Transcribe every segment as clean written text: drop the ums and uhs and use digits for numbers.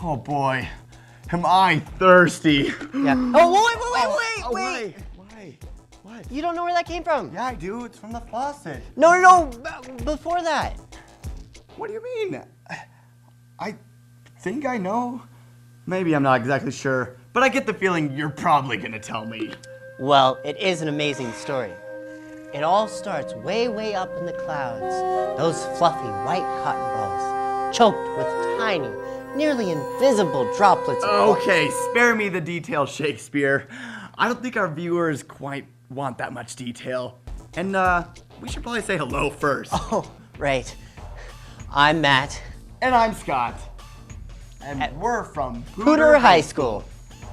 Oh boy, am I thirsty. Yeah. Oh, wait. Why? What? You don't know where that came from? Yeah, I do. It's from the faucet. No. Before that. What do you mean? I think I know. Maybe I'm not exactly sure, but I get the feeling you're probably gonna tell me. Well, it is an amazing story. It all starts way up in the clouds. Those fluffy white cotton balls, choked with tiny, nearly invisible droplets of water. Okay, spare me the details, Shakespeare. I don't think our viewers quite want that much detail. And we should probably say hello first. Oh, right. I'm Matt. And I'm Scott. And we're from Pooter High School.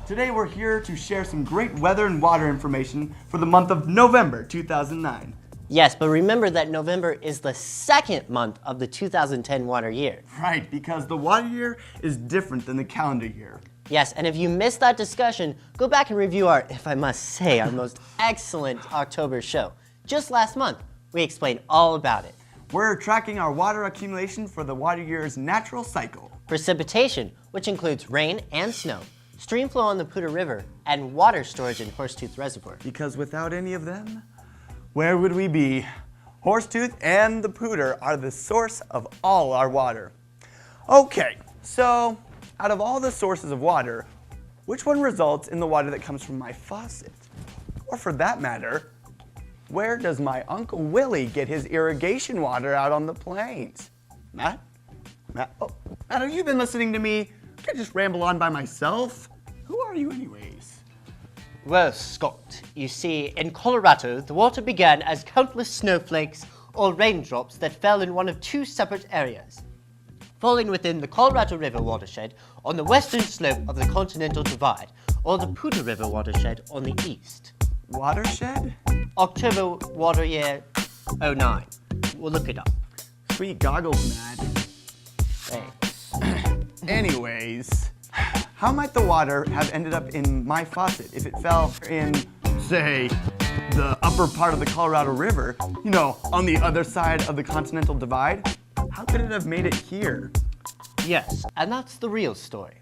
Today we're here to share some great weather and water information for the month of November 2009. Yes, but remember that November is the second month of the 2010 water year. Right, because the water year is different than the calendar year. Yes, and if you missed that discussion, go back and review our, if I must say, our most excellent October show. Just last month, we explained all about it. We're tracking our water accumulation for the water year's natural cycle. Precipitation, which includes rain and snow, stream flow on the Pooter River, and water storage in Horsetooth Reservoir. Because without any of them, where would we be? Horsetooth and the Pooter are the source of all our water. Okay, so out of all the sources of water, which one results in the water that comes from my faucet? Or for that matter, where does my Uncle Willie get his irrigation water out on the plains? Matt? Matt, have you been listening to me? Can I just ramble on by myself? Who are you anyways? Well, Scott, you see, in Colorado, the water began as countless snowflakes or raindrops that fell in one of two separate areas, falling within the Colorado River watershed on the western slope of the Continental Divide, or the Pooter River watershed on the east. Watershed? October water year 09. We'll look it up. Sweet goggles, Matt. Thanks. Anyways, how might the water have ended up in my faucet if it fell in, say, the upper part of the Colorado River, you know, on the other side of the Continental Divide? How could it have made it here? Yes, and that's the real story.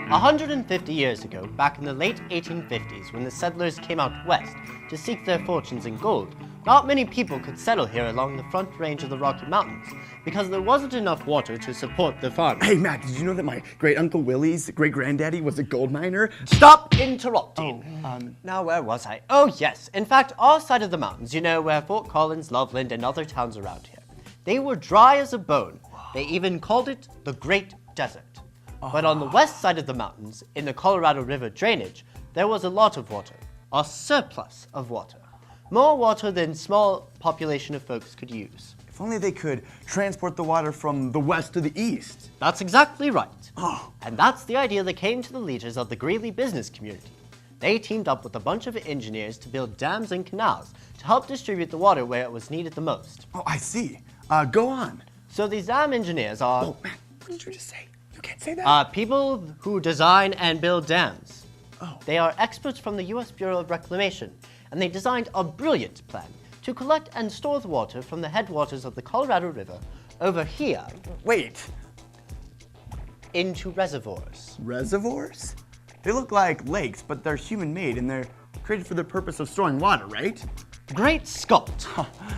150 years ago, back in the late 1850s, when the settlers came out west to seek their fortunes in gold, not many people could settle here along the front range of the Rocky Mountains because there wasn't enough water to support their farming. Hey, Matt, did you know that my great-uncle Willie's great-granddaddy was a gold miner? Stop interrupting. Now, where was I? Oh, yes. In fact, our side of the mountains, you know, where Fort Collins, Loveland, and other towns around here, they were dry as a bone. They even called it the Great Desert. But on the west side of the mountains, in the Colorado River drainage, there was a lot of water, a surplus of water. More water than small population of folks could use. If only they could transport the water from the west to the east. That's exactly right. Oh. And that's the idea that came to the leaders of the Greeley business community. They teamed up with a bunch of engineers to build dams and canals to help distribute the water where it was needed the most. Oh, I see. Go on. So these dam engineers are... Oh, Matt, what did you just say? You can't say that. People who design and build dams. Oh. They are experts from the U.S. Bureau of Reclamation, and they designed a brilliant plan to collect and store the water from the headwaters of the Colorado River over here. Wait. Into reservoirs. Reservoirs? They look like lakes, but they're human-made, and they're created for the purpose of storing water, right? Great Scott!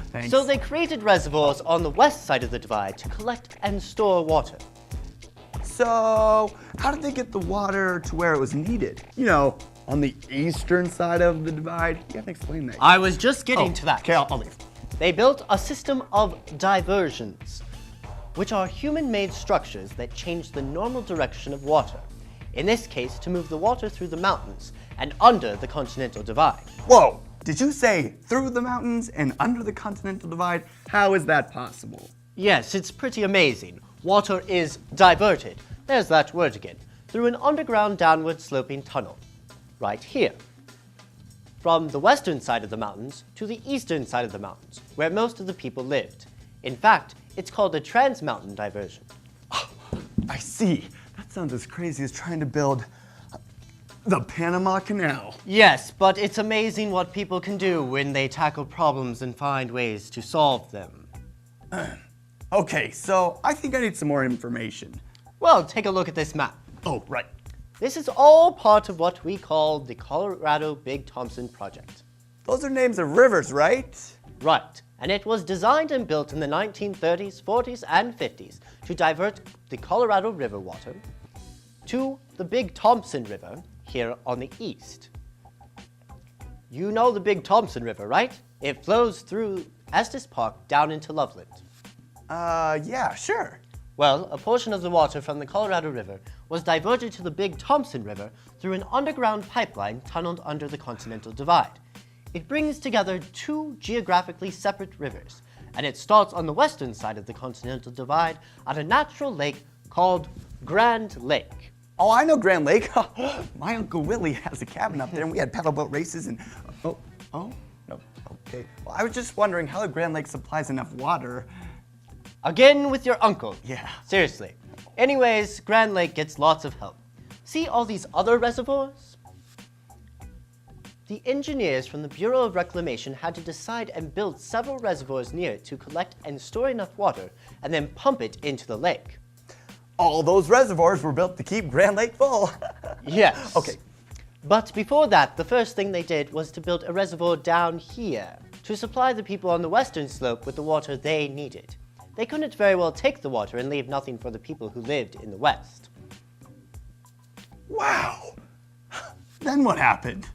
Thanks. So they created reservoirs on the west side of the divide to collect and store water. So, how did they get the water to where it was needed? You know, on the eastern side of the divide? You haven't explained that. I was just getting to that. Okay, I'll leave. They built a system of diversions, which are human-made structures that change the normal direction of water. In this case, to move the water through the mountains and under the Continental Divide. Whoa! Did you say through the mountains and under the Continental Divide? How is that possible? Yes, it's pretty amazing. Water is diverted, there's that word again, through an underground downward sloping tunnel, right here. From the western side of the mountains to the eastern side of the mountains, where most of the people lived. In fact, it's called a trans-mountain diversion. Oh, I see. That sounds as crazy as trying to build the Panama Canal. Yes, but it's amazing what people can do when they tackle problems and find ways to solve them. Okay, so I think I need some more information. Well, take a look at this map. Oh, right. This is all part of what we call the Colorado Big Thompson Project. Those are names of rivers, right? Right, and it was designed and built in the 1930s, 40s, and 50s to divert the Colorado River water to the Big Thompson River here on the east. You know the Big Thompson River, right? It flows through Estes Park down into Loveland. Yeah, sure. Well, a portion of the water from the Colorado River was diverted to the Big Thompson River through an underground pipeline tunneled under the Continental Divide. It brings together two geographically separate rivers, and it starts on the western side of the Continental Divide at a natural lake called Grand Lake. Oh, I know Grand Lake. My Uncle Willie has a cabin up there, and we had paddle boat races and... Oh, no, okay. Well, I was just wondering how the Grand Lake supplies enough water. Again with your uncle. Yeah. Seriously. Anyways, Grand Lake gets lots of help. See all these other reservoirs? The engineers from the Bureau of Reclamation had to decide and build several reservoirs near it to collect and store enough water and then pump it into the lake. All those reservoirs were built to keep Grand Lake full. Yes. Okay. But before that, the first thing they did was to build a reservoir down here to supply the people on the western slope with the water they needed. They couldn't very well take the water and leave nothing for the people who lived in the west. Wow. Then what happened?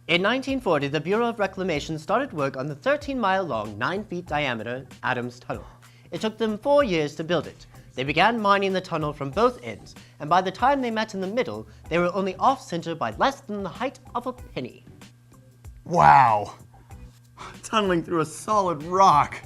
In 1940, the Bureau of Reclamation started work on the 13-mile-long, 9-feet diameter Adams Tunnel. It took them 4 years to build it. They began mining the tunnel from both ends, and by the time they met in the middle, they were only off-center by less than the height of a penny. Wow. Tunneling through a solid rock.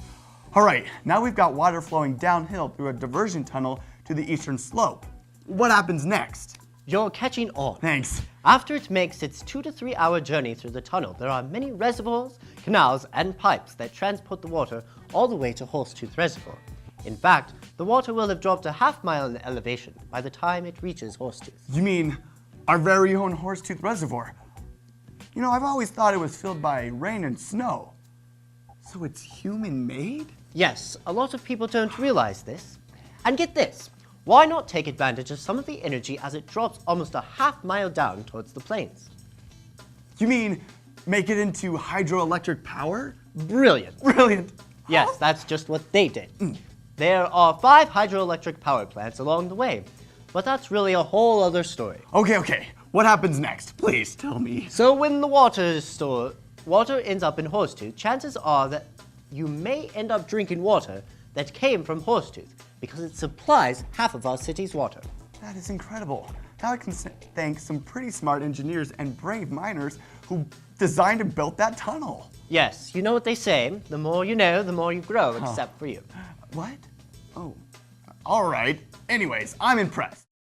All right, now we've got water flowing downhill through a diversion tunnel to the eastern slope. What happens next? You're catching on. Thanks. After it makes its 2 to 3 hour journey through the tunnel, there are many reservoirs, canals, and pipes that transport the water all the way to Horsetooth Reservoir. In fact, the water will have dropped a half-mile in elevation by the time it reaches Horsetooth. You mean our very own Horsetooth Reservoir? You know, I've always thought it was filled by rain and snow. So it's human-made? Yes, a lot of people don't realize this. And get this, why not take advantage of some of the energy as it drops almost a half-mile down towards the plains? You mean make it into hydroelectric power? Brilliant. Brilliant. Yes, that's just what they did. There are 5 hydroelectric power plants along the way, but that's really a whole other story. Okay. What happens next? Please tell me. So when the water ends up in Horsetooth, chances are that you may end up drinking water that came from Horsetooth because it supplies half of our city's water. That is incredible. Now I can thank some pretty smart engineers and brave miners who designed and built that tunnel. Yes, you know what they say, the more you know, the more you grow, except for you. What? Oh, all right. Anyways, I'm impressed.